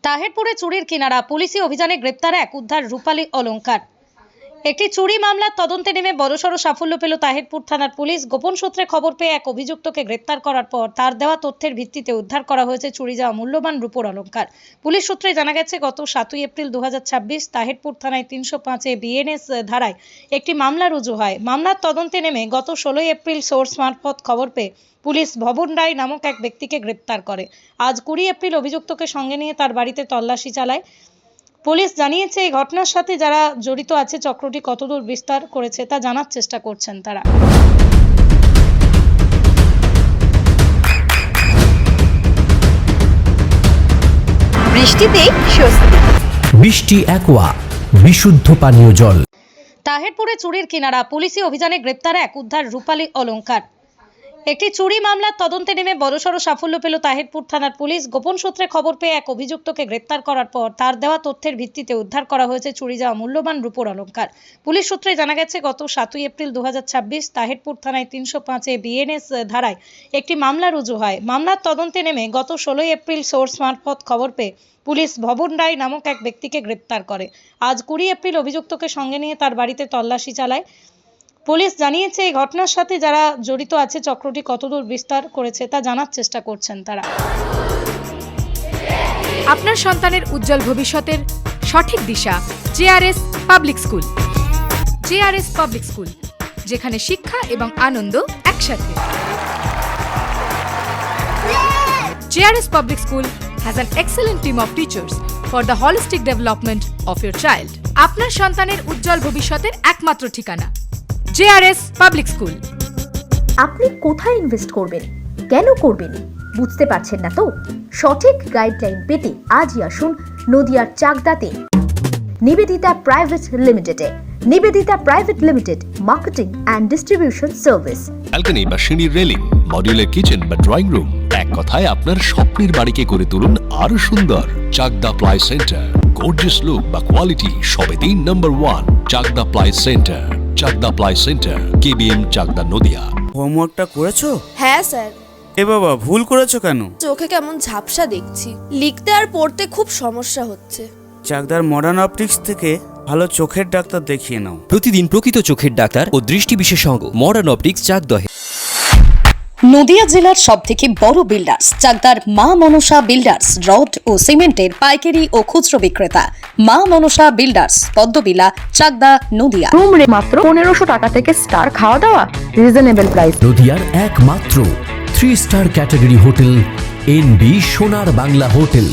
তাহেরপুরে চুরির কিনারা পুলিশি অভিযানে গ্রেপ্তার এক উদ্ধার রূপালী অলংকার। একটি চুরি মামলার তদন্তে নেমে বড়সড় সাফল্য পেল তাহেরপুর থানার পুলিশ। গোপন সূত্রে খবর পেয়ে এক অভিযুক্তকে গ্রেপ্তার করার পর তার দেওয়া তথ্যের ভিত্তিতে উদ্ধার করা হয়েছে চুরি যাওয়া মূল্যবান রূপোর অলংকার। পুলিশ সূত্রে জানা গেছে, গত 7 এপ্রিল 2026 তাহেরপুর থানায় 305 বিএনএস ধারায় একটি মামলা রুজু হয়। মামলার তদন্তে নেমে গত 16 এপ্রিল সোর্স মারফত খবর পেয়ে পুলিশ ভবন রায় নামক এক ব্যক্তিকে গ্রেপ্তার করে। আজ 20 এপ্রিল অভিযুক্তকে সঙ্গে নিয়ে তার বাড়িতে তল্লাশি চালায়। পুলিশ জানিয়েছে, এই ঘটনার সাথে যারা জড়িত আছে চক্রটি কতদূর বিস্তার করেছে তা জানার চেষ্টা করছেন তারা। বৃষ্টিতে স্বস্তি। বৃষ্টি অ্যাকোয়া বিশুদ্ধ পানীয় জল। তাহেরপুরে চুরির কিনারা পুলিশি অভিযানে গ্রেপ্তার এক উদ্ধার রূপালী অলংকার। একটি চুরি মামলার তদন্তে নেমে বড়সড় সাফল্য পেল তাহেরপুর থানার পুলিশ। গোপন সূত্রে খবর পেয়ে এক অভিযুক্তকে গ্রেপ্তার করার পর তার দেওয়া তথ্যের ভিত্তিতে উদ্ধার করা হয়েছে চুরি যাওয়া মূল্যবান রূপোর অলংকার। পুলিশ সূত্রে জানা গেছে, গত 7 এপ্রিল 2026 তাহেরপুর থানায় 305 বিএনএস ধারায় একটি মামলা রুজু হয়। মামলার তদন্তে নেমে গত 16 এপ্রিল সোর্স মারফত খবর পেয়ে পুলিশ ভবন রায় নামক এক ব্যক্তিকে গ্রেপ্তার করে। আজ 20 এপ্রিল অভিযুক্তকে সঙ্গে নিয়ে তার বাড়িতে তল্লাশি চালায়। পুলিশ জানিয়েছে, এই ঘটনার সাথে যারা জড়িত আছে চক্রটি কতদূর বিস্তার করেছে তা জানার চেষ্টা করছেন তারা। আপনার সন্তানের উজ্জ্বল ভবিষ্যতের সঠিক দিশা JRS public school. JRS public school, যেখানে শিক্ষা এবং আনন্দ একসাথে। JRS public school has an excellent team of teachers for the holistic development of your child. আপনার সন্তানের উজ্জ্বল ভবিষ্যতের একমাত্র ঠিকানা জেআরএস পাবলিক স্কুল। আপনি কোথায় ইনভেস্ট করবেন, কেন করবেন বুঝতে পারছেন না তো? সঠিক গাইডলাইন পেতে আজই আসুন নদিয়ার চাকদাতে নিবেদিতা প্রাইভেট লিমিটেডে। Nivedita private limited, marketing and distribution service. Balcony বা সিঁড়ির রেলিং, মডিউলার কিচেন বা ড্রয়িং রুম, এক কথায় আপনার স্বপ্নের বাড়িকে করে তুলুন আরো সুন্দর। Chakdah ply centre, gorgeous look বা কোয়ালিটি সবে 3 নম্বর 1 Chakdah ply centre. Chakdah ply centre, KBM, Chakdah, Nadia. হোমওয়ার্কটা করেছো? হ্যাঁ স্যার। এ বাবা, ভুল করেছো কেন? চোখে কেমন ঝাপসা দেখছি, লিখতে আর পড়তে খুব সমস্যা হচ্ছে। চাকদার মডার্ন অপটিক্স থেকে ভালো চোখের ডাক্তার দেখিয়ে নাও। প্রতিদিন প্রকৃত চোখের ডাক্তার ও দৃষ্টি বিশেষজ্ঞ মডার্ন অপটিক্স চাকদহে। নদিয়া জেলার সবথেকে বড় বিল্ডার্স চাকদার মা মনসা বিল্ডার্স, রড ও সিমেন্টের পাইকারি ও খুচরো বিক্রেতা। মা মনসা বিল্ডার্স, পদ্মবিলা, চাকদা, নদিয়া। রুম রে মাত্র 1500 টাকা থেকে স্টার, খাওয়া দাওয়া রিজনেবল প্রাইস। নদিয়ার একমাত্র 3 স্টার ক্যাটাগরি হোটেল এনবি সোনার বাংলা হোটেল,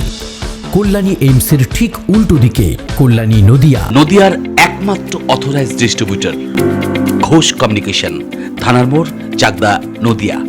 কল্যাণী এইমসের ঠিক উল্টো দিকে, কল্যাণী, নদিয়া। নদিয়ার একমাত্র অথরাইজড ডিস্ট্রিবিউটর ঘোষ কমিউনিকেশন, থানার মোড়, চাকদা, নদিয়া।